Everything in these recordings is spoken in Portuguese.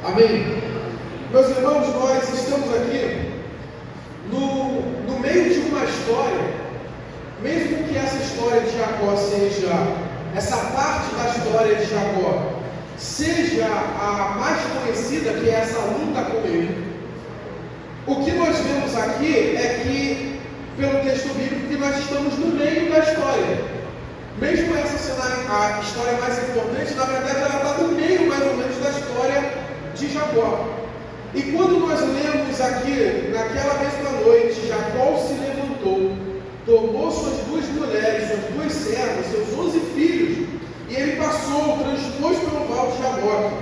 Amém? Meus irmãos, nós estamos aqui no meio de uma história, mesmo que essa história de Jacó seja, essa parte da história de Jacó seja a mais conhecida, que é essa luta com ele. O que nós vemos aqui é que, pelo texto bíblico, que nós estamos no meio da história. Mesmo essa sendo a história mais importante, na verdade ela está no meio mais ou menos da história de Jacó. E quando nós lemos aqui, naquela mesma noite, Jacó se levantou, tomou suas 2 mulheres, suas 2 servas, seus 11 filhos, e ele passou, transpôs pelo val de Jaboque,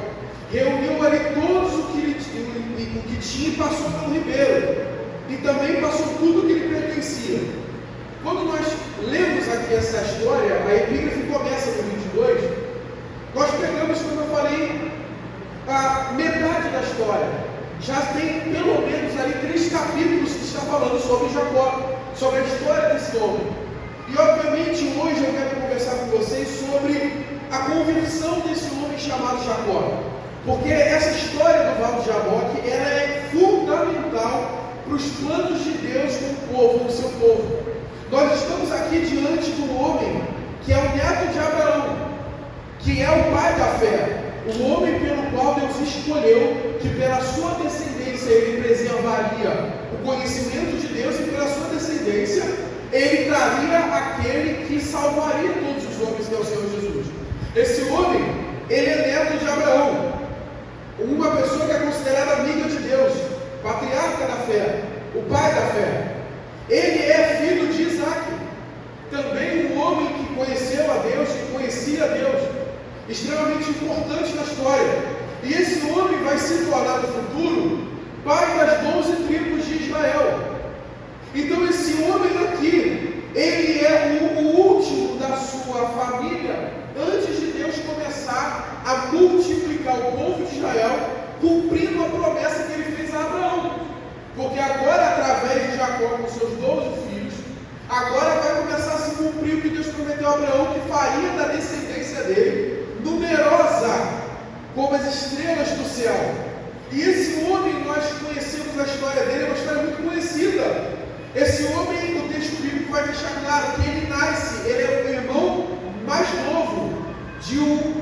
reuniu ali todos o que tinha e passou pelo ribeiro, e também passou tudo o que lhe pertencia. Quando nós lemos aqui essa história, a epígrafe começa no 22, nós pegamos, como eu falei, a metade da história. Já tem pelo menos ali 3 capítulos que está falando sobre Jacó, sobre a história desse homem. E obviamente hoje eu quero conversar com vocês sobre a conversão desse homem chamado Jacó. Porque essa história do Val de Jaboque, ela é fundamental para os planos de Deus com o povo, com o seu povo. Nós estamos aqui diante do homem que é o neto de Abraão, que é o pai da fé, o homem pelo qual Deus escolheu que pela sua descendência ele preservaria o conhecimento de Deus, e pela sua descendência ele traria aquele que salvaria todos os homens, que é o Senhor Jesus. Esse homem, ele é neto de Abraão, uma pessoa que é considerada amiga de Deus, patriarca da fé, o pai da fé. Ele é filho de Isaac, também um homem que conheceu a Deus, que conhecia a Deus, extremamente importante na história. E esse homem vai se tornar no futuro pai das 12 tribos de Israel. Então esse homem aqui, ele é o último da sua família, antes de Deus começar a multiplicar o povo de Israel, cumprindo a promessa que ele fez a Abraão. Porque agora, através de Jacó com seus 12 filhos, agora vai começar a se cumprir o que Deus prometeu a Abraão, que faria da descendência dele numerosa como as estrelas do céu. E esse homem, nós conhecemos a história dele, é uma história muito conhecida. Esse homem, o texto bíblico vai deixar claro que ele nasce, ele é o irmão mais novo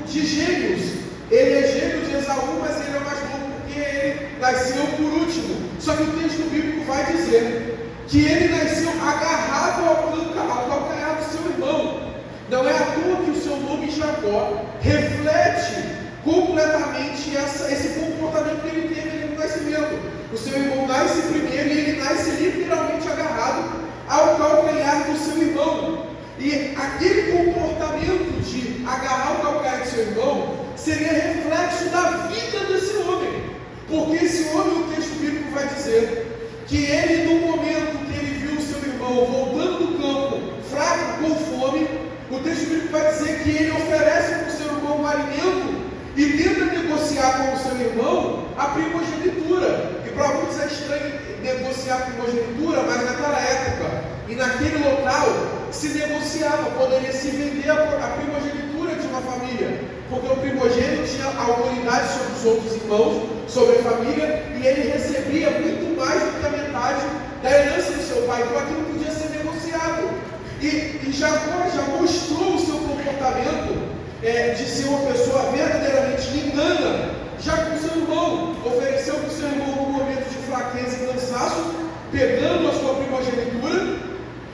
de gêmeos. Ele é gêmeo de Esaú, mas ele é o mais novo porque ele nasceu por último. Só que o texto bíblico vai dizer que ele nasceu agarrado ao calcanhar do seu irmão. Não é à toa que o seu nome Jacó reflete completamente esse comportamento que ele teve no nascimento. O seu irmão nasce primeiro e ele nasce literalmente agarrado ao calcanhar do seu irmão. E aquele comportamento de agarrar o calcanhar do seu irmão seria reflexo da vida desse homem. Porque esse homem, o texto bíblico vai dizer que ele, no momento que ele viu o seu irmão voltando do campo, fraco, com fome, o texto bíblico vai dizer que ele oferece para o seu irmão um alimento e tenta negociar com o seu irmão a primogenitura. E para muitos é estranho negociar a primogenitura, mas naquela época e naquele local se negociava, poderia se vender a primogenitura de uma família, porque o primogênito tinha autoridade sobre os outros irmãos, sobre a família, e ele recebia muito mais do que a metade da herança do seu pai. Então aquilo podia ser negociado. E Jacó já mostrou o seu comportamento de ser uma pessoa verdadeiramente lindana, já com seu irmão, ofereceu para o seu irmão um momento de fraqueza e cansaço, pegando a sua primogenitura.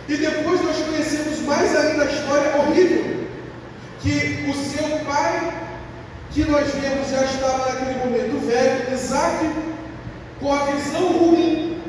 E depois nós conhecemos mais ainda a história horrível, que o seu pai, que nós vemos já estava naquele momento velho, Isaac, com a visão ruim,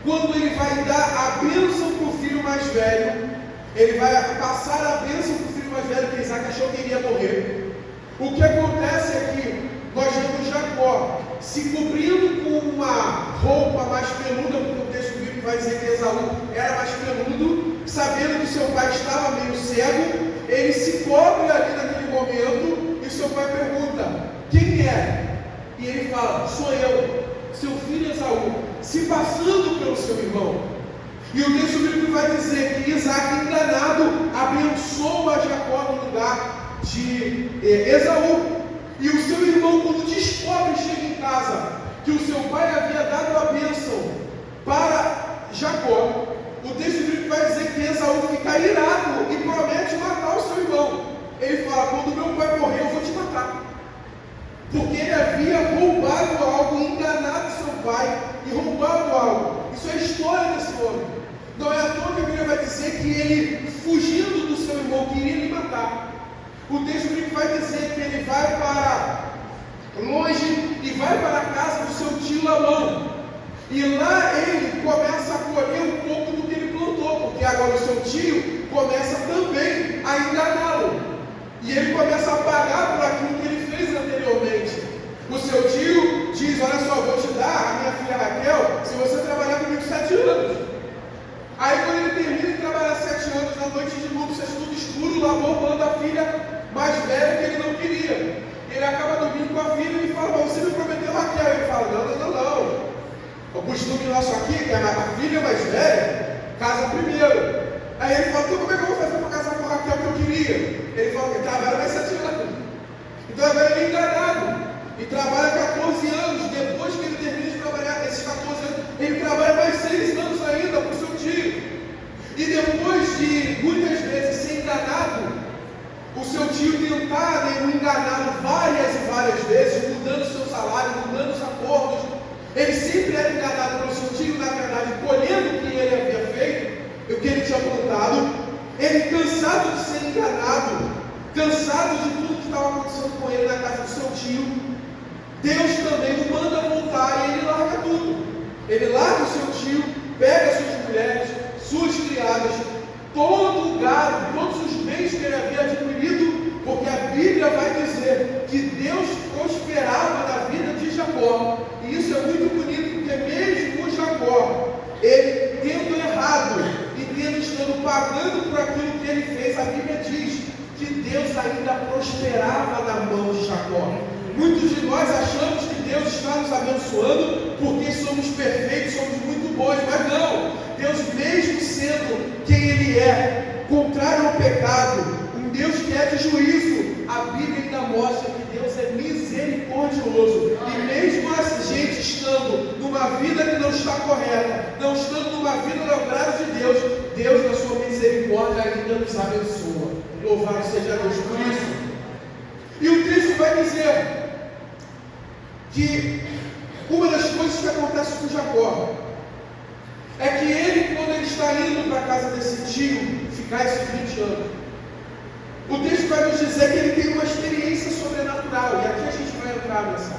quando ele vai dar a bênção para o filho mais velho, ele vai passar a bênção para o filho mais velho, que Isaac achou que iria morrer. O que acontece é que nós vemos Jacó se cobrindo com uma roupa mais peluda, porque o texto bíblico vai dizer que Esaú era mais peludo, sabendo que seu pai estava meio cego, ele se cobre ali naquele momento, e seu pai pergunta: quem é? E ele fala: sou eu, seu filho Esaú, se passando pelo seu irmão. E o texto bíblico vai dizer que Isaac, enganado, abençoa Jacó no lugar de Esaú. E o seu irmão, quando descobre, chega em Jacó, o texto bíblico vai dizer que Esaú fica irado e promete matar o seu irmão. Ele fala: quando meu pai morrer, eu vou te matar. Porque ele havia roubado algo, enganado seu pai e roubado algo. Isso é a história desse homem. Não é à toa que a Bíblia vai dizer que ele, fugindo do seu irmão, queria lhe matar. O texto bíblico vai dizer que ele vai para longe e vai para a casa do seu tio Labão. E lá ele começa a colher um pouco do que ele plantou, porque agora o seu tio começa também a enganá-lo. E ele começa a pagar por aquilo que ele fez anteriormente. O seu tio diz: olha só, vou te dar a minha filha Raquel se você trabalhar comigo 7 anos. Aí quando ele termina de trabalhar 7 anos, na noite de núpcias, tudo escuro, Labão manda a filha mais velha que ele não queria. Ele acaba dormindo com a filha e fala: mas você me prometeu Raquel. Ele fala: não. O costume nosso aqui, que a filha mais velha casa primeiro. Aí ele fala: então como é que eu vou fazer para casar com a Raquel que eu queria? Ele fala: que trabalha mais 7 anos. Então agora ele é enganado e trabalha 14 anos. Depois que ele termina de trabalhar esses 14 anos, ele trabalha mais 6 anos ainda para o seu tio. E depois de muitas vezes ser enganado, o seu tio tentar o enganá-lo várias e várias vezes, mudando o seu salário, mudando os acordos, ele sempre era enganado pelo seu tio, na verdade, colhendo o que ele havia feito, o que ele tinha plantado. Ele, cansado de ser enganado, cansado de tudo que estava acontecendo com ele na casa do seu tio, Deus também o manda voltar e ele larga tudo. Ele larga o seu tio, pega suas mulheres, suas criadas, todo o gado, todos os bens que ele havia adquirido, porque a Bíblia vai dizer que Deus prosperava na vida de Jacó. E isso é muito bonito, porque mesmo Jacó, ele tendo errado e tendo estado pagando por aquilo que ele fez, a Bíblia diz que Deus ainda prosperava na mão de Jacó. Muitos de nós achamos que Deus está nos abençoando porque somos perfeitos, somos muito bons, mas não. Deus, mesmo sendo quem Ele é, contrário ao pecado, um Deus que é de juízo, a Bíblia ainda mostra que Deus é misericordioso. E mesmo a gente estando numa vida que não está correta, não estando numa vida no agrado de Deus, Deus, na sua misericórdia, ainda nos abençoa. Louvado seja Deus por isso. E o texto vai dizer que uma das coisas que acontece com Jacó é que ele, quando ele está indo para a casa desse tio, ficar esses 20 anos, o texto vai nos dizer que ele tem uma experiência sobrenatural, e aqui a gente vai entrar nessa.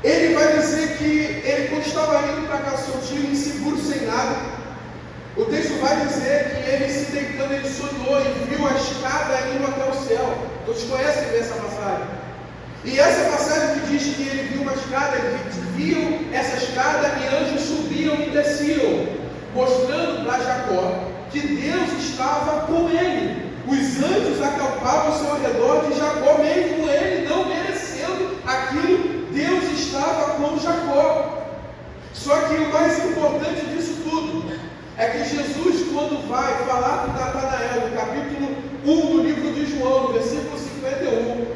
Ele vai dizer que ele, quando estava indo para a casa do seu tio, inseguro, sem nada, o texto vai dizer que ele, se deitando, ele sonhou e viu a escada indo até o céu. Todos conhecem essa passagem? E essa passagem que diz que ele viu uma escada, ele viu essa escada e anjos subiam e desciam, mostrando para Jacó que Deus estava com ele. Os anjos acampavam ao seu redor de Jacó, mesmo ele não merecendo aquilo, Deus estava com Jacó. Só que o mais importante disso tudo é que Jesus, quando vai falar com Natanael, no capítulo 1 do livro de João, no versículo 51,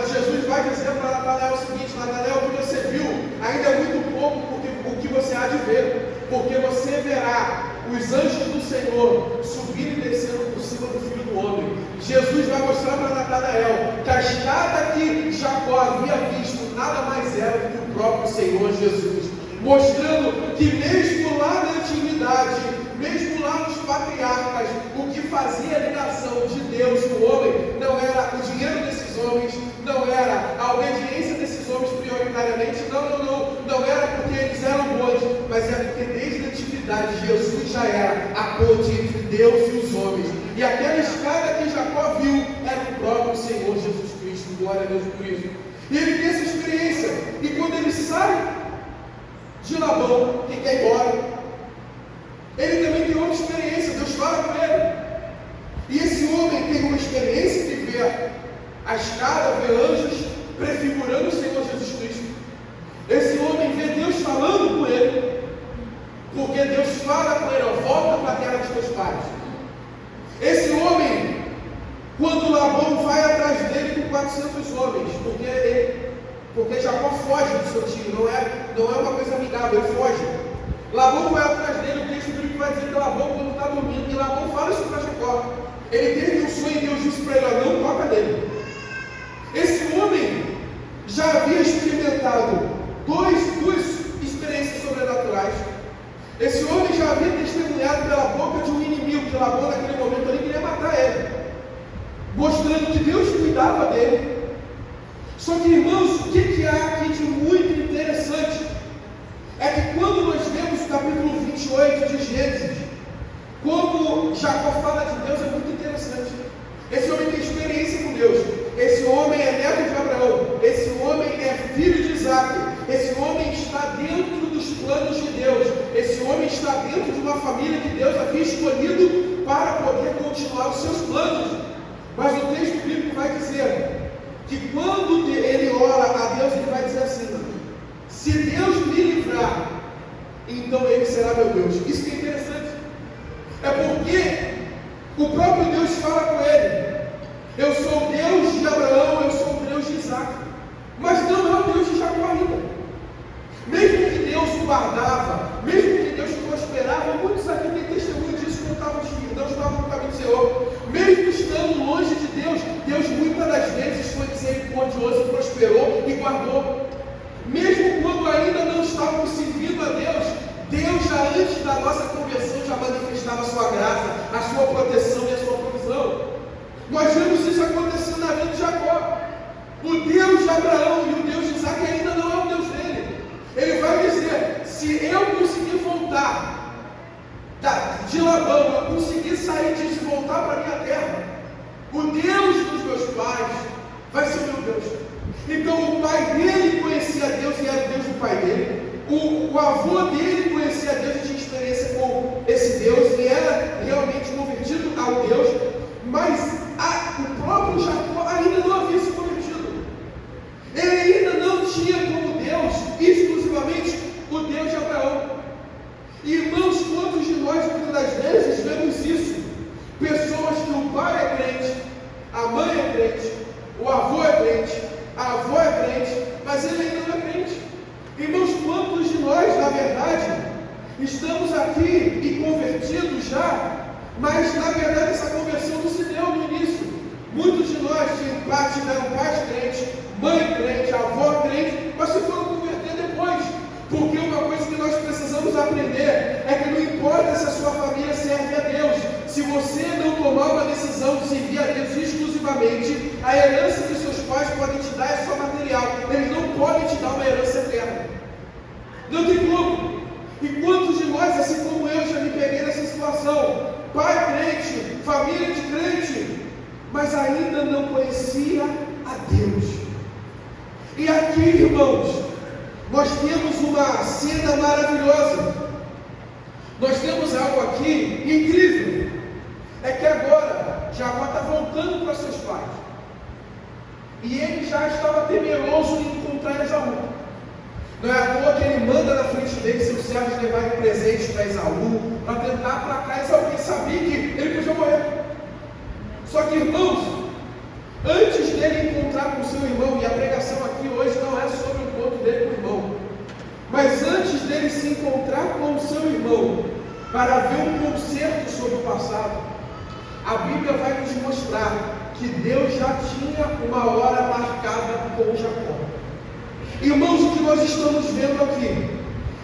Jesus vai dizer para Natanael o seguinte: Natanael, o que você viu ainda é muito pouco porque o que você há de ver, porque você verá os anjos do Senhor subindo e descendo por cima do Filho do Homem. Jesus vai mostrar para Natanael que a escada que Jacó havia visto nada mais era do que o próprio Senhor Jesus, mostrando que mesmo lá na antiguidade, mesmo lá nos patriarcas, o que fazia a ligação de Deus com o homem não era o dinheiro desses homens, não era a obediência desses homens prioritariamente, não era porque eles eram bons, mas é porque desde a antiguidade Jesus já era a ponte entre Deus e os homens. E aquela escada que Jacó viu era o próprio Senhor Jesus Cristo. Glória a Deus por isso. E ele tem essa experiência, e quando ele sai de Labão, que quer ir embora, ele também tem outra experiência. Deus fala com ele, e esse homem tem uma experiência de ver a escada, ver anjos prefigurando o Senhor Jesus Cristo. Esse homem vê Deus falando com ele, porque Deus fala com ele: ó, volta para a terra dos teus pais. Esse homem, quando Labão vai atrás dele com 400 homens, porque Jacó foge do seu tio, não é uma coisa amigável, ele foge. Labão vai atrás dele, o texto bíblico vai dizer que Labão, quando está dormindo, e Labão fala isso para Jacó. Ele teve um sonho e Deus disse para ele: não toca nele. Esse homem já havia experimentado duas experiências sobrenaturais. Esse homem já havia testemunhado pela boca de um inimigo, que Labão naquele momento ali queria matar ele, mostrando que Deus cuidava dele. Só que, irmãos, o que há aqui de muito interessante é que quando nós vemos o capítulo 28 de Gênesis, como Jacó fala de Deus, é muito interessante. Esse homem tem experiência com Deus. Esse homem é neto de Abraão. Esse homem é filho de Isaac. Esse homem está dentro dos planos de Deus. Esse homem está dentro de uma família que Deus havia escolhido para poder continuar os seus planos. Mas o texto bíblico vai dizer que quando ele ora a Deus, ele vai dizer assim: se Deus me livrar, então ele será meu Deus. Isso que é interessante. É porque o próprio Deus fala com ele: eu sou o Deus de Abraão, eu sou o Deus de Isaac. Mas não é o Deus de Jacó ainda. Mesmo que Deus o guardava, mesmo que Deus prosperava, muitos aqui têm testemunho disso quando não estavam no caminho do Senhor. Mesmo estando longe de Deus, Deus muitas das vezes foi misericordioso, prosperou e guardou. Mesmo quando ainda não estávamos servindo a Deus, Deus já antes da nossa conversão já manifestava a sua graça, a sua proteção e a sua provisão. Nós vemos isso acontecendo na vida de Jacó. O Deus de Abraão e o Deus de Isaac ainda não é o Deus dele. Ele vai dizer: se eu conseguir voltar de Labão, eu conseguir sair disso e voltar para a minha terra, o Deus dos meus pais vai ser meu Deus. Então o pai dele conhecia Deus e era o Deus do pai dele. O avô dele conhecia Deus e tinha experiência com esse Deus e era realmente convertido ao Deus. Mas o próprio Jacó ainda não havia se convertido. Ele ainda não tinha como Deus exclusivamente o Deus de Abraão. Irmãos, quantos de nós muitas das vezes vemos isso? Pessoas que o pai é crente, a mãe é crente, o avô é crente, a avó é crente, mas ele ainda não é crente. Irmãos, quantos de nós, na verdade, estamos aqui e convertidos já, mas na verdade essa conversão não se deu no início. Muitos de nós tiveram pais crentes, mãe crente, avó crente, mas se foram converter depois. Porque uma coisa que nós precisamos aprender é que não importa se a sua família serve a Deus, se você não tomar uma decisão de servir a Deus exclusivamente, a herança que seus pais podem te dar é só material, eles não podem te dar uma herança eterna. Não tem como. E quantos de nós, assim como eu, já me peguei nessa situação? Pai crente, família de crente, mas ainda não conhecia a Deus. E aqui, irmãos, nós temos uma cena maravilhosa. Nós temos algo aqui incrível. É que agora Jacó está voltando para seus pais. E ele já estava temeroso em encontrar Esaú. Não é à toa que ele manda na frente dele seus servos levarem presentes para Esaú, para tentar aplacar Esaú. Ele sabia que ele podia morrer. Só que, irmãos, antes dele encontrar com seu irmão, e a pregação aqui hoje não é sobre o encontro dele com o irmão, mas antes dele se encontrar com o seu irmão, para ver um concerto sobre o passado, a Bíblia vai nos mostrar que Deus já tinha uma hora marcada com Jacó. Irmãos, o que nós estamos vendo aqui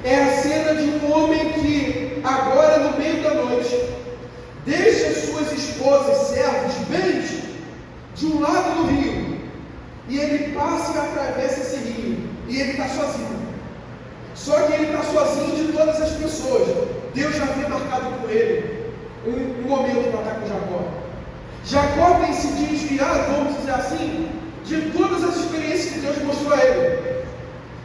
é a cena de um homem que agora no meio da noite deixa suas esposas, servos, bens de um lado do rio, e ele passa e atravessa esse rio, e ele está sozinho. Só que ele está sozinho de todas as pessoas. Deus já havia marcado com ele um momento para estar com Jacó. Jacó tem se desviado, vamos dizer assim, de todas as experiências que Deus mostrou a ele.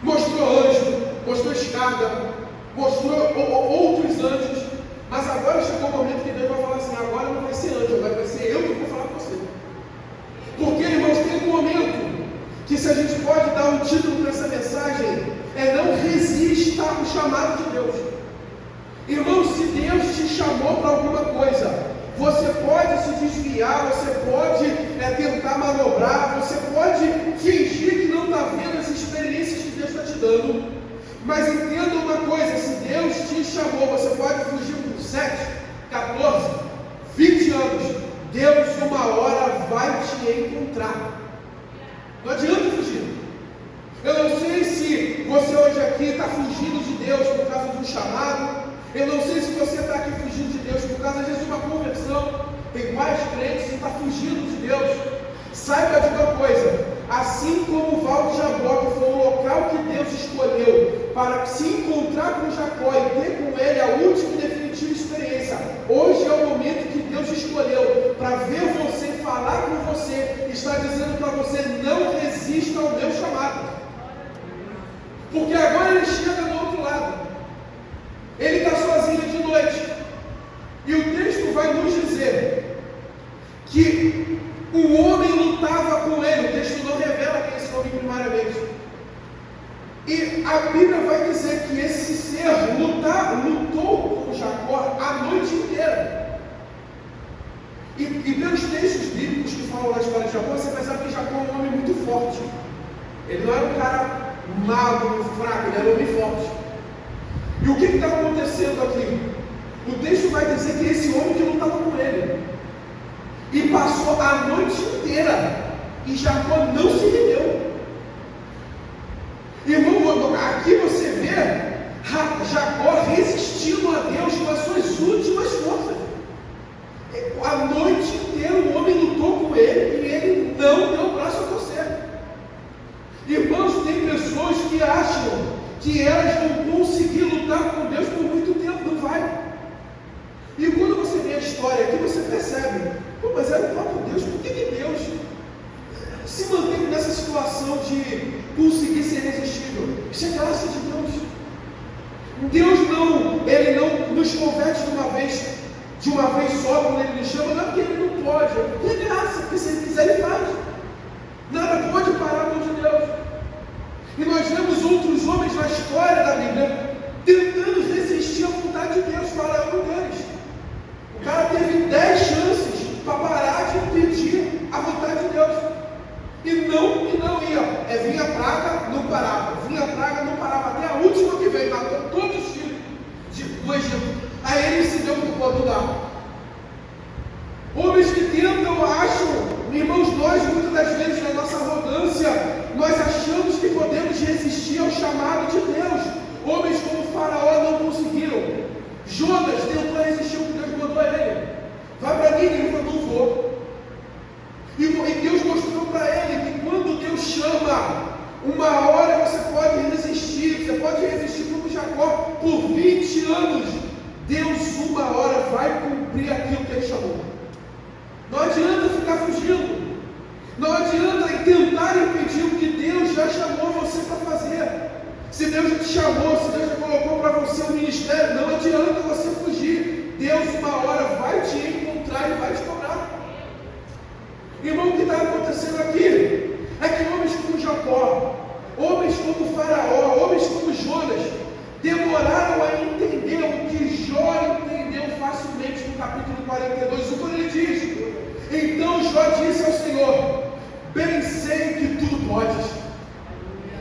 Mostrou anjo, mostrou escada, mostrou outros anjos, mas agora chegou o momento que Deus vai falar assim: agora não vai ser anjo, agora vai ser eu que vou falar com você. Porque, irmãos, tem um momento que, se a gente pode dar um título para essa mensagem, é: não resista ao chamado de Deus. Irmãos, se Deus te chamou para alguma coisa, você pode se desviar, você pode tentar manobrar, você pode fingir que não está vendo as experiências que Deus está te dando, Mas entenda uma coisa: se Deus te chamou, você pode fugir por 7, 14, 20 anos. Deus uma hora vai te encontrar. Não adianta fugir. Eu não sei se você hoje aqui está fugindo de Deus por causa de um chamado. Eu não sei se você está aqui fugindo de Deus por causa, às vezes, de uma conversão. Tem vários crentes que estão fugindo de Deus. Saiba de uma coisa: assim como o Val de Jaboque foi o local que Deus escolheu para se encontrar com Jacó e ter com ele a última e definitiva experiência, hoje é o momento que Deus escolheu para ver você, falar com você, está dizendo para você: não resista ao meu chamado. Porque agora ele chega do outro lado. Ele está sozinho de noite. E o texto vai nos dizer que o homem lutava com ele. O texto não revela quem é esse homem primariamente. E a Bíblia vai dizer que esse ser lutou com Jacó a noite inteira. E pelos textos bíblicos que falam da história de Jacó, você percebe que Jacó é um homem muito forte. Ele não era um cara magro, fraco, ele era um homem forte. E o que está acontecendo aqui? O texto vai dizer que esse homem que lutava com ele, e passou a noite inteira, e Jacó não se rendeu. Irmão, aqui você vê Jacó resistindo a Deus com as suas últimas forças. A noite inteira o homem lutou com ele, e ele não deu o braço a torcer. Irmãos, tem pessoas que acham que elas vão conseguir lutar com Deus por muito tempo. Não vai. E quando você vê a história aqui, você percebe: pô, mas era o próprio Deus. Por que Deus se manteve nessa situação de conseguir ser irresistível? Isso é graça de Deus. Deus ele não nos converte de uma vez só quando Ele nos chama. Não é porque Ele não pode, é porque é graça, porque se Ele quiser Ele faz. Nada pode parar a mão de Deus. E nós vemos outros homens na história da Bíblia tentando resistir à vontade de Deus. Faraó um deles. O cara teve 10 chances para parar de impedir a vontade de Deus. E não ia. Vinha praga, não parava. Vinha praga, não parava. Até a última que veio, matou todos os filhos do Egito. Aí ele se deu por conta do ar. Homens que tentam, acham, irmãos, nós muitas das vezes na nossa arrogância, nós achamos que podemos resistir ao chamado de Deus. Homens como Faraó não conseguiram. Jonas tentou resistir ao que Deus mandou a ele. Vai para mim, ele falou: não vou. E Deus mostrou para ele que quando Deus chama, uma hora você pode resistir. Você pode resistir como Jacó por 20 anos. Deus uma hora vai cumprir aquilo que Ele chamou. Não adianta ficar fugindo. Não adianta tentar impedir o que Deus já chamou você para fazer. Se Deus já te chamou, se Deus já colocou para você um ministério, não adianta você fugir. Deus uma hora vai te encontrar e vai te cobrar. Irmão, o que está acontecendo aqui é que homens como Jacó, homens como Faraó, homens como Jonas, demoraram a entender o que Jó entendeu facilmente no capítulo 42, quando ele diz: então Jó disse ao Senhor: bem sei que tudo podes.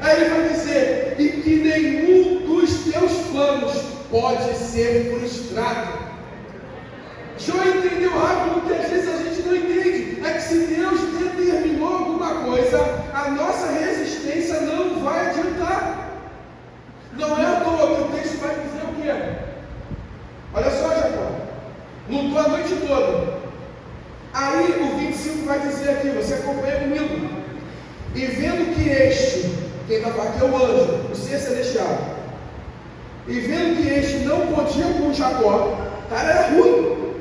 Aí ele vai dizer: e que nenhum dos teus planos pode ser frustrado. Jó entendeu rápido o que às vezes a gente não entende. É que se Deus determinou alguma coisa, a nossa resistência não vai adiantar. Não é à toa que o texto vai dizer o quê? Olha só, Jacó, lutou a noite toda. Aí o 25 vai dizer aqui, você acompanha comigo: e vendo que este, quem está aqui é o anjo, o ser celestial, e vendo que este não podia com Jacó, cara, era ruim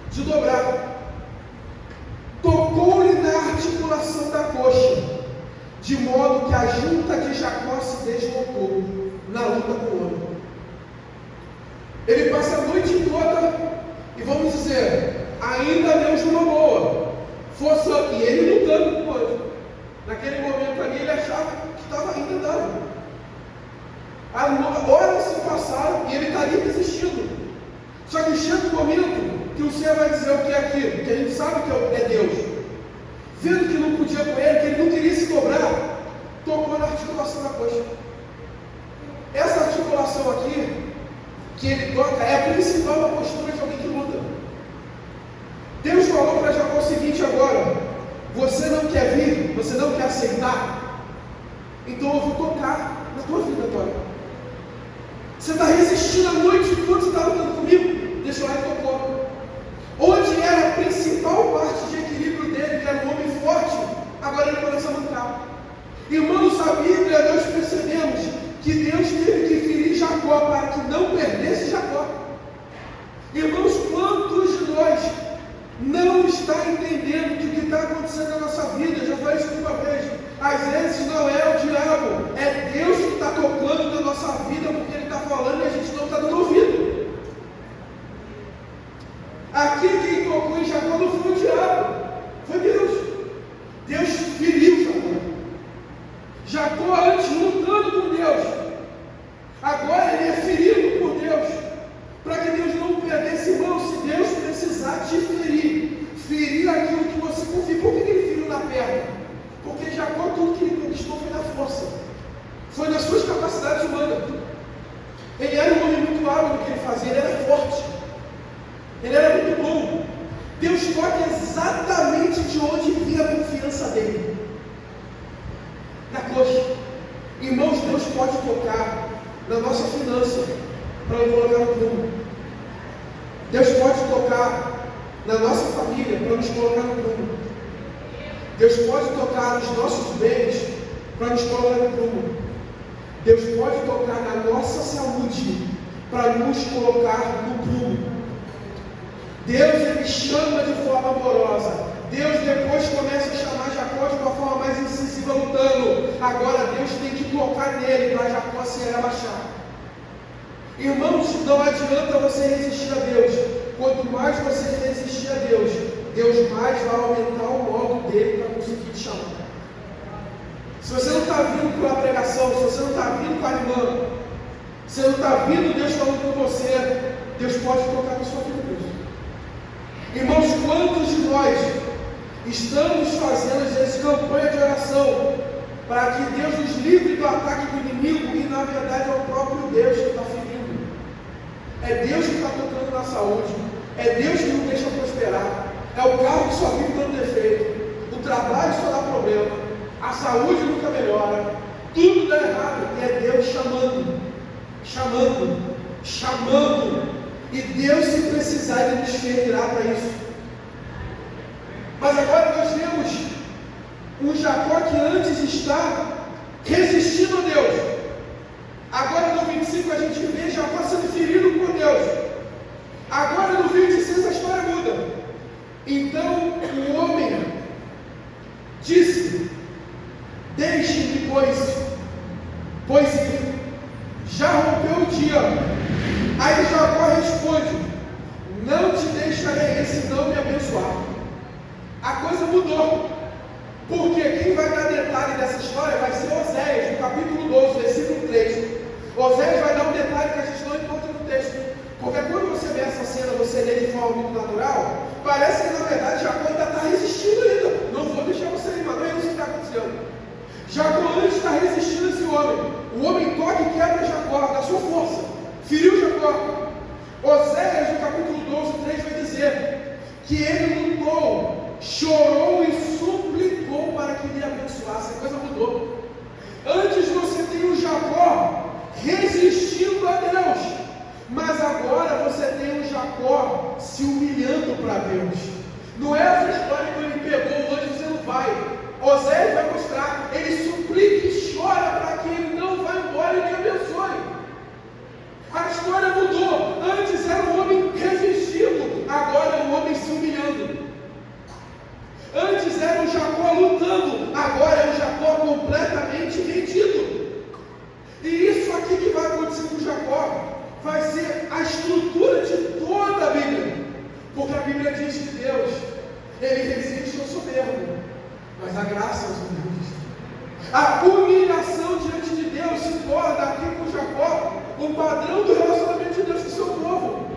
de dobrar, tocou-lhe na articulação da coxa, de modo que a junta de Jacó se deslocou na luta com o homem. Ele passa a noite toda, e vamos dizer, ainda Deus numa boa, e ele lutando com o anjo. Naquele momento ali ele achava que estava ainda dando. Horas se passaram e ele estaria resistindo. Só que chega um momento que o Senhor vai dizer o que é aquilo, que a gente sabe que é Deus. Vendo que não podia com ele, que ele não queria se dobrar, tocou na articulação da coxa. Essa que ele toca é a principal postura de alguém que luta. Deus falou para Jacó o seguinte agora: você não quer vir, você não quer aceitar, então eu vou tocar na tua vida agora. Você está resistindo a noite enquanto você está lutando comigo? Deixa lá e tocou. Onde era a principal parte de equilíbrio dele, que era um homem forte, agora ele começa a mancar. Irmãos, a Bíblia nós percebemos que Deus teve que ferir Jacó para que não perdesse Jacó. Irmãos, quantos de nós não está entendendo que o que está acontecendo na nossa vida? Já falei isso uma vez. Às vezes não é o diabo, é Deus que está tocando na nossa vida, porque Ele está falando e a gente não está dando ouvido. Aqui quem tocou em Jacó não foi o diabo, foi Deus. Deus feriu Jacó. Jacó antes lutando com Deus, agora ele é ferido por Deus, para que Deus não perdesse. Irmão, se Deus precisar te ferir aquilo que você confia. Por que ele feriu na perna? Porque Jacó, tudo que ele conquistou foi na força, foi nas suas capacidades humanas. Ele era um homem muito hábil no que ele fazia, ele era forte, ele era muito bom. Deus toca exatamente de onde vinha a confiança dele, na coxa. Irmãos, Deus pode tocar na nossa finança para nos colocar no prumo. Deus pode tocar na nossa família para nos colocar no prumo. Deus pode tocar nos nossos bens para nos colocar no prumo. Deus pode tocar na nossa saúde para nos colocar no prumo. Deus, Ele chama de forma amorosa. Deus depois começa a chamar Jacó de uma forma mais incisiva lutando. Agora Deus tem que tocar nele para Jacó se abaixar. Irmãos, não adianta você resistir a Deus. Quanto mais você resistir a Deus, Deus mais vai aumentar o modo dele para conseguir te chamar. Se você não está vindo com a pregação, se você não está vindo com a irmã, se você não está vindo Deus falando com você, Deus pode tocar na sua vida. Irmãos, quantos de nós estamos fazendo às vezes campanha de oração para que Deus nos livre do ataque do inimigo e na verdade é o próprio Deus que está ferindo? É Deus que está tocando na saúde, é Deus que não deixa prosperar, é o carro que só vive dando defeito, o trabalho só dá problema, a saúde nunca melhora, tudo dá errado, e é Deus chamando. E Deus, se precisar, Ele nos ferirá para isso. Mas agora nós vemos um Jacó que antes está resistindo a Deus. Agora no 25 a gente vê Jacó sendo ferido por Deus. Agora no 26 a história muda. Então o homem disse: deixe-me, pois ir, já rompeu o dia. Aí Jacó responde: não te deixarei se não me abençoar. A coisa mudou, porque quem vai dar detalhe dessa história vai ser Oséias, no capítulo 12, versículo 3. Oséias vai dar um detalhe que a gente não encontra no texto, porque quando você vê essa cena, você lê de forma muito natural, parece que na verdade Jacó ainda está resistindo ainda. Não vou deixar você ir, mas não é isso que está acontecendo. Jacó antes está resistindo a esse homem. O homem toca e quebra Jacó da sua força, feriu Jacó. Oséias, no capítulo 12, 3, vai dizer que ele lutou, chorou e suplicou para que lhe abençoasse. A coisa mudou. Antes você tem o Jacó resistindo a Deus, mas agora você tem o Jacó se humilhando para Deus. Não é essa história que ele pegou o anjo, você não vai. Oséias vai mostrar, ele suplica e chora para que ele não vá embora e lhe abençoe. A história mudou. Antes era um homem resistindo, agora é um homem se humilhando. Antes era o Jacó lutando, agora é o Jacó completamente rendido. E isso aqui que vai acontecer com Jacó vai ser a estrutura de toda a Bíblia. Porque a Bíblia diz que Deus, Ele resiste ao soberbo, mas a graça aos humildes. A humilhação diante de Deus se torna aqui com Jacó o padrão do relacionamento de Deus com o seu povo.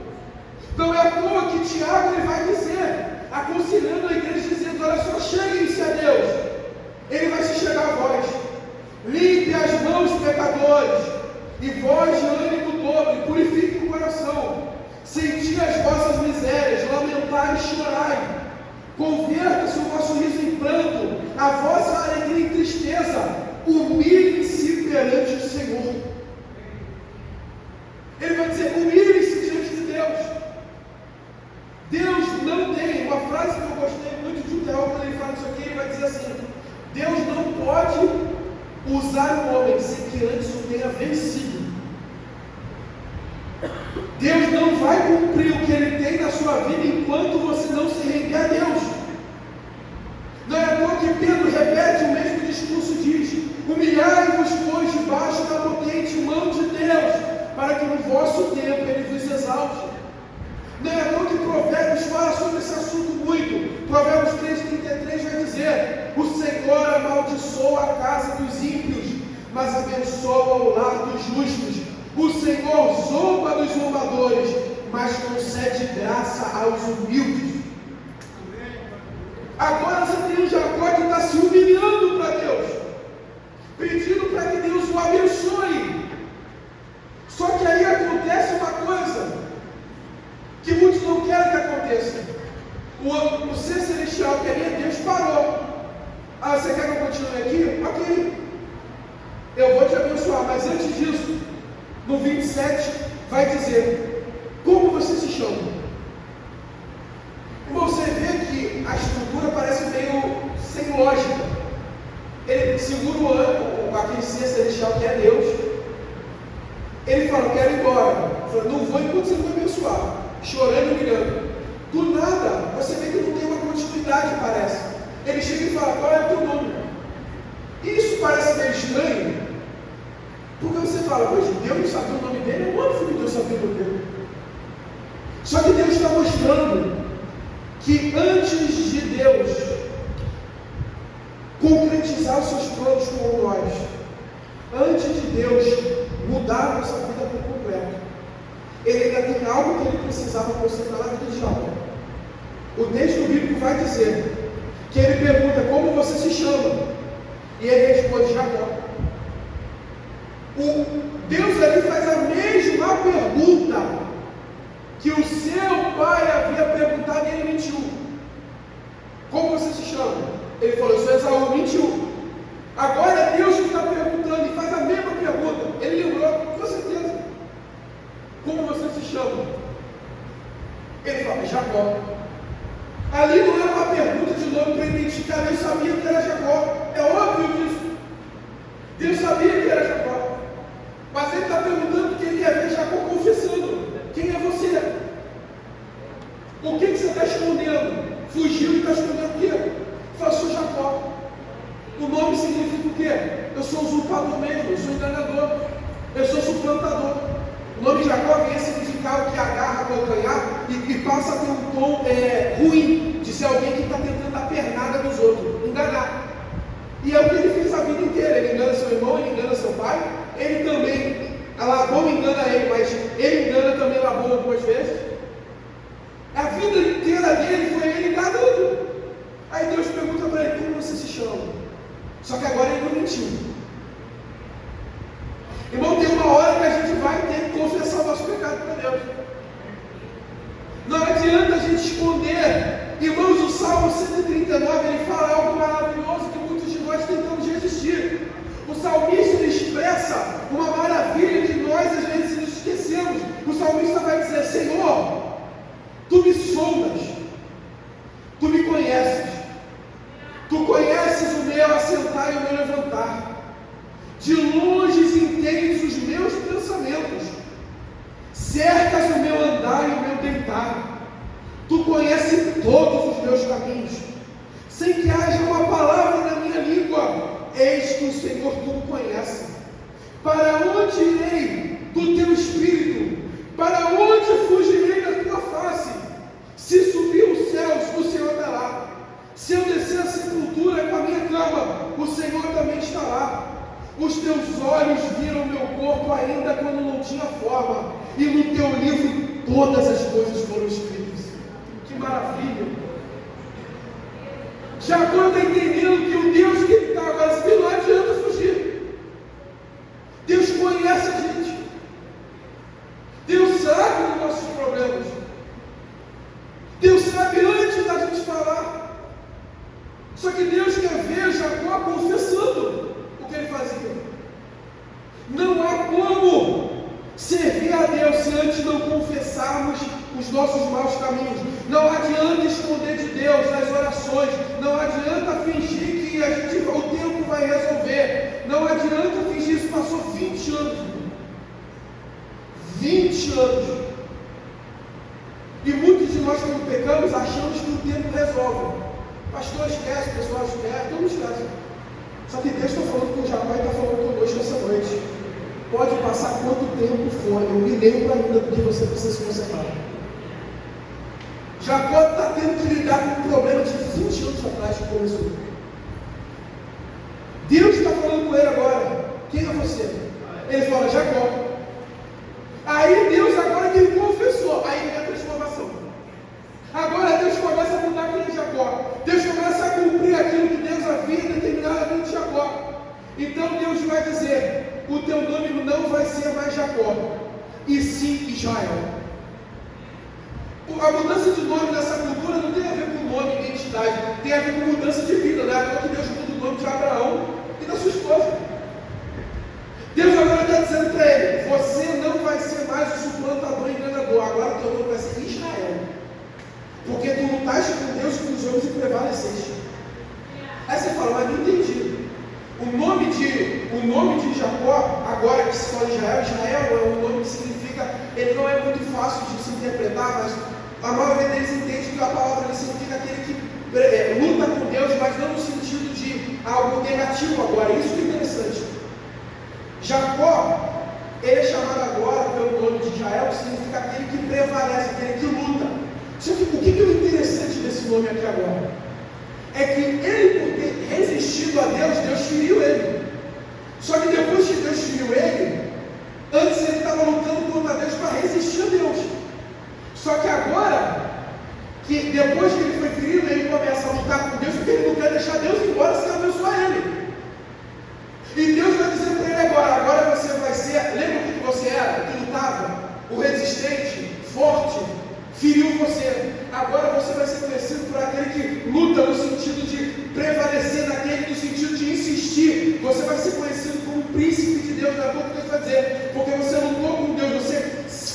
Não é à toa que Tiago ele vai dizer, aconselhando a igreja, dizendo: olha só, cheguem-se a Deus. Ele vai se chegar a vós. Limpe as mãos, pecadores. e vós de ânimo dobre, purifiquem o coração, senti as vossas misérias, lamentai e chorai, converta-se o vosso riso em pranto, a vossa alegria em tristeza, humilhem-se perante o Senhor. Ele vai dizer, humilhem-se diante de Deus. Deus não tem, uma frase que eu gostei muito de Lutero, quando ele fala isso aqui, ele vai dizer assim, Deus não pode usar o homem sem que antes o tenha vencido. Deus não vai cumprir o que Ele tem na sua vida enquanto você não se render a Deus. Não é à toa que Pedro repete o mesmo discurso, diz, humilhai-vos, pois, debaixo da potente mão de Deus, para que no vosso tempo Ele vos exalte. Não é à toa que Provérbios fala sobre esse assunto muito. Provérbios 3,33 vai dizer, o Senhor amaldiçoa a casa dos ímpios, mas abençoa o lar dos justos. O Senhor zomba dos zombadores, mas concede graça aos humildes. Agora você tem um Jacó que está se humilhando para Deus, pedindo para que Deus o abençoe. Só que aí acontece uma coisa que muitos não querem que aconteça. O ser celestial queria, Deus parou. Ah, você quer que eu continue aqui? Ok, eu vou te abençoar, mas antes disso, no 27 vai dizer, como você se chama? E você vê que a estrutura parece meio sem lógica. Ele segura aquele ser celestial que é Deus. Ele fala, quero ir embora. Fala, não vou enquanto você não me abençoar. Chorando e humilhando. Do nada, você vê que não tem uma continuidade, parece. Ele chega e fala, qual é o teu nome? Isso parece meio estranho, porque você fala, mas Deus não sabia o nome dele, é óbvio que Deus sabia o nome dele. Só que Deus está mostrando que antes de Deus concretizar os seus planos com nós, antes de Deus mudar a nossa vida por completo, Ele ainda tem algo que Ele precisava consertar na vida de Jacó. O texto bíblico vai dizer que Ele pergunta, como você se chama? E ele responde, Jacó. Deus ali faz a mesma pergunta que o seu pai havia perguntado e ele mentiu. Como você se chama? Ele falou, eu sou Esaú, mentiu. Agora é Deus que está perguntando e faz a mesma pergunta. Ele lembrou, com certeza. Como você se chama? Ele fala, Jacó. Ali não era uma pergunta de nome para identificar, Deus sabia que era Jacó. É óbvio disso. Deus sabia que era Jacó. Mas ele está perguntando porque ele quer ver Jacó confessando. Quem é você? O que você está escondendo? Fugiu e está escondendo o quê? Fala, sou Jacó. O nome significa o quê? Eu sou usurpador mesmo, eu sou enganador, eu sou suplantador. O nome Jacó vem a significar o que agarra, calcanhar e passa a ter um tom ruim, de ser alguém que está tentando dar pernada nos outros, enganar. E é o que ele fez a vida inteira. Ele engana seu irmão, ele engana seu pai, ele também, Labão engana ele, mas ele engana também Labão algumas vezes. A vida inteira dele foi ele enganando. Aí Deus pergunta para ele, como você se chama? Só que agora ele não mentiu. Irmão, tem uma hora que a gente vai ter que confessar o nosso pecado para Deus. Não adianta a gente esconder. Irmãos, o Salmo 139, ele fala algo maravilhoso que muitos de nós tentamos resistir. O salmista, ele expressa uma maravilha que nós às vezes nos esquecemos. O salmista vai dizer, Senhor, Tu me sondas, Tu me conheces, Tu conheces o meu assentar e o meu levantar. De longe entendes os meus pensamentos, cercas o meu andar e o meu deitar. Tu conheces todos os meus caminhos, sem que haja uma palavra na minha língua. Eis que o Senhor tudo conhece. Para onde irei do teu espírito? Para onde fugirei da tua face? Se subir os céus, o Senhor está lá. Se eu descer a sepultura com a minha cama, o Senhor também está lá. Os teus olhos viram meu corpo ainda quando não tinha forma, e no teu livro todas as coisas foram escritas. Que maravilha! Jacó está entendendo que o Deus que ele está agora, não adianta fugir. Deus conhece a gente. servir a Deus se antes não confessarmos os nossos maus caminhos. Não adianta esconder de Deus nas orações. Não adianta fingir que o tempo vai resolver. Não adianta fingir isso. Passou 20 anos. 20 anos. E muitos de nós, quando pecamos, achamos que o tempo resolve. Pastor esquece, o pessoal esquece, todo mundo esquece. Só que Deus está falando com o Jacó e está falando conosco essa noite. Pode passar quanto tempo for, eu me lembro ainda do que você precisa se consertar. Jacó está tendo que lidar com um problema de 20 anos atrás que começou. Deus está falando com ele agora. Quem é você? Ele fala, Jacó. Aí Deus, agora que ele confessou, aí vem a transformação. Agora Deus começa a mudar quem é Jacó. Deus começa a cumprir aquilo que Deus havia determinado na vida de Jacó. Então Deus vai dizer, o teu nome não vai ser mais Jacó, e sim Israel. A mudança de nome nessa cultura não tem a ver com nome e identidade, tem a ver com mudança de vida, né? Agora que Deus muda o nome de Abraão e da sua esposa. Deus agora está dizendo para ele, você não vai ser mais o suplantador e enganador, agora o teu nome vai ser Israel. Porque tu lutaste com Deus e com os homens e prevaleceste. Aí você fala, mas não entendi. O nome de Jacó, agora que se fala Israel, Israel é um nome que significa, ele não é muito fácil de se interpretar, mas a maioria deles entende que a palavra ali significa aquele que luta com Deus, mas não no sentido de algo negativo agora. Isso que é interessante. Jacó, ele é chamado agora pelo nome de Israel, que significa aquele que prevalece, aquele que luta. Só que o que é o interessante desse nome aqui agora? É que ele, por ter resistido a Deus, Deus feriu ele. Só que depois que Deus feriu ele, antes ele estava lutando contra Deus para resistir a Deus. Só que agora, que depois que ele foi ferido, ele começa a lutar com Deus, porque ele não quer deixar Deus embora sem abençoar ele. E Deus vai dizer para ele agora você vai ser, lembra o que você era? Que lutava? O resistente, forte, feriu você. Agora você vai ser conhecido por aquele que luta no sentido de prevalecer, naquele no sentido de insistir. Você vai ser conhecido como príncipe de Deus, não é o que Deus vai dizer, porque você lutou com Deus, você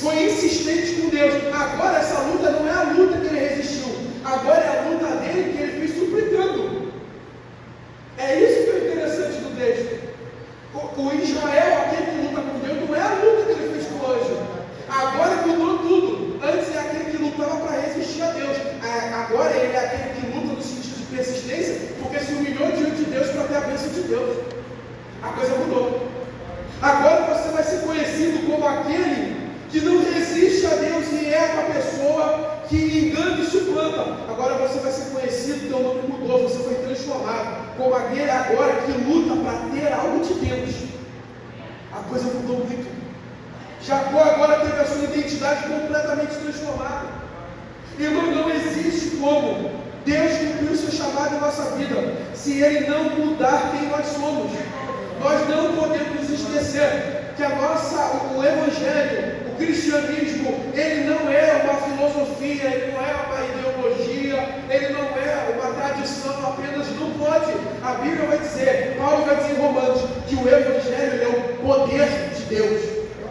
foi insistente com Deus. Agora essa luta não é a luta que ele resistiu, agora é a luta dele que ele fez suplicando. É isso que é interessante do texto. O Israel, aquele que luta com Deus, não é a luta que ele fez com o anjo. Agora mudou tudo. Antes é aquele que lutava para resistir a Deus. Agora ele é aquele que luta no sentido de persistência, porque se humilhou diante de Deus para ter a bênção de Deus. A coisa mudou. Agora você vai ser conhecido como aquele que não resiste a Deus e é uma pessoa que engana e suplanta. Agora você vai ser conhecido, teu nome mudou, você foi transformado como aquele agora que luta para ter algo de Deus. A coisa mudou muito. Jacó agora teve a sua identidade completamente transformada. Irmão, não existe como Deus cumprir o seu chamado em nossa vida se Ele não mudar quem nós somos. Nós não podemos nos esquecer que o Evangelho, o cristianismo, ele não é uma filosofia, ele não é uma ideologia, ele não é uma tradição apenas, não pode. A Bíblia vai dizer, Paulo vai dizer em Romanos, que o Evangelho é o poder de Deus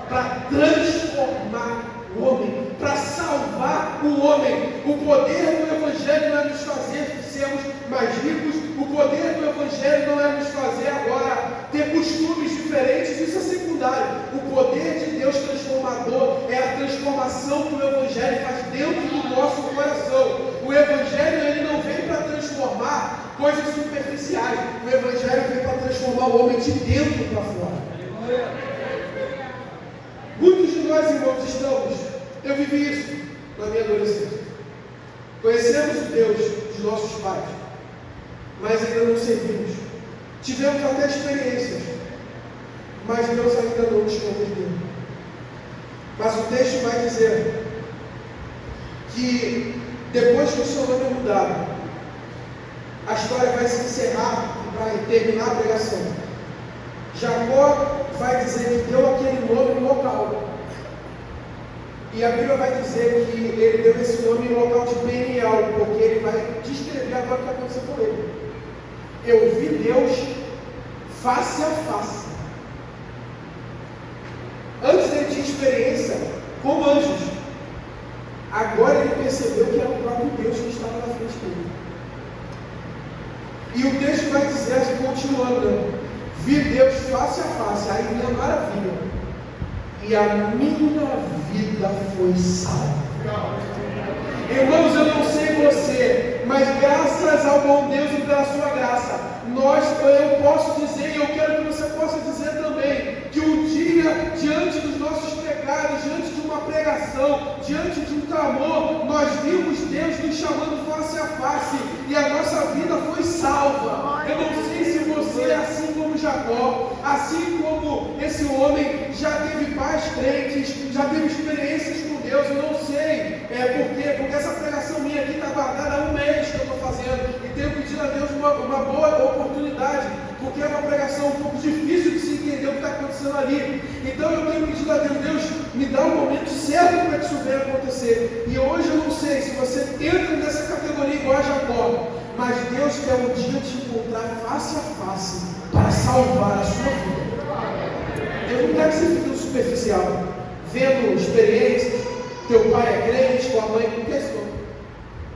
para transformar o homem, para salvar o homem. O poder do Evangelho não é nos fazer sermos mais ricos, o poder do Evangelho não é nos fazer agora ter costumes diferentes, isso é secundário. O poder de Deus transformador é a transformação que o Evangelho faz dentro do nosso coração. O Evangelho ele não vem para transformar coisas superficiais, o Evangelho vem para transformar o homem de dentro para fora. Muitos de nós, irmãos, eu vivi isso na minha adolescência. Conhecemos o Deus de nossos pais, mas ainda não servimos. Tivemos até experiências, mas Deus ainda não nos converteu. Mas o texto vai dizer que depois que o seu nome é mudado, a história vai se encerrar para terminar a pregação. Jacó vai dizer que deu aquele nome no local. E a Bíblia vai dizer que ele deu esse nome no local de Peniel, porque ele vai descrever agora o que aconteceu com ele. Eu vi Deus face a face. Antes ele tinha experiência com anjos. Agora ele percebeu que era o próprio Deus que estava na frente dele. E o texto vai dizer, continuando, né? Vi Deus face a face, aí vem a maravilha. E a minha vida foi salva. Irmãos, eu não sei você, mas graças ao bom Deus e pela sua graça, eu posso dizer, e eu quero que você possa dizer também, que um dia, diante dos nossos pecados, diante de uma pregação, diante de um clamor, nós vimos Deus nos chamando face a face, e a nossa vida foi salva. Eu não sei se você é assim como Jacó, assim como esse homem já teve pais crentes, já teve experiências com Deus. Eu não sei por quê, porque essa pregação minha aqui está guardada há um mês que eu estou fazendo, e tenho pedido a Deus uma boa oportunidade, porque é uma pregação um pouco difícil de se entender o que está acontecendo ali. Então eu tenho pedido a Deus, me dá o momento certo para que isso venha acontecer. E hoje eu não sei se você entra nessa categoria igual a Jacó, mas Deus quer um dia te encontrar face a face para salvar a sua vida. Deus não quer que você fique no superficial, vendo experiências, teu pai é crente, tua mãe não quer.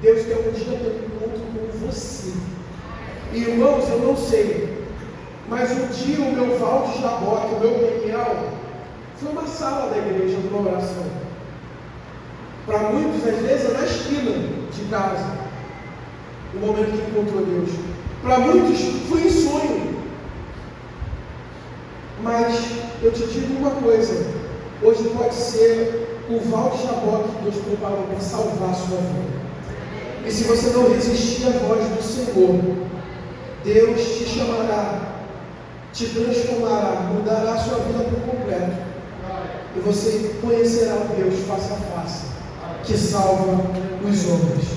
Deus quer um dia ter um encontro com você. Irmãos, eu não sei, mas um dia o meu Val de Jaboque, o meu Daniel, foi uma sala da igreja, numa oração. Para muitos, às vezes, é na esquina de casa, o momento que encontrou Deus. Para muitos, foi em sonho. Mas eu te digo uma coisa, hoje pode ser o Val de Jaboque que Deus preparou para salvar a sua vida. E se você não resistir à voz do Senhor, Deus te chamará, te transformará, mudará a sua vida por completo. E você conhecerá o Deus face a face, que salva os homens.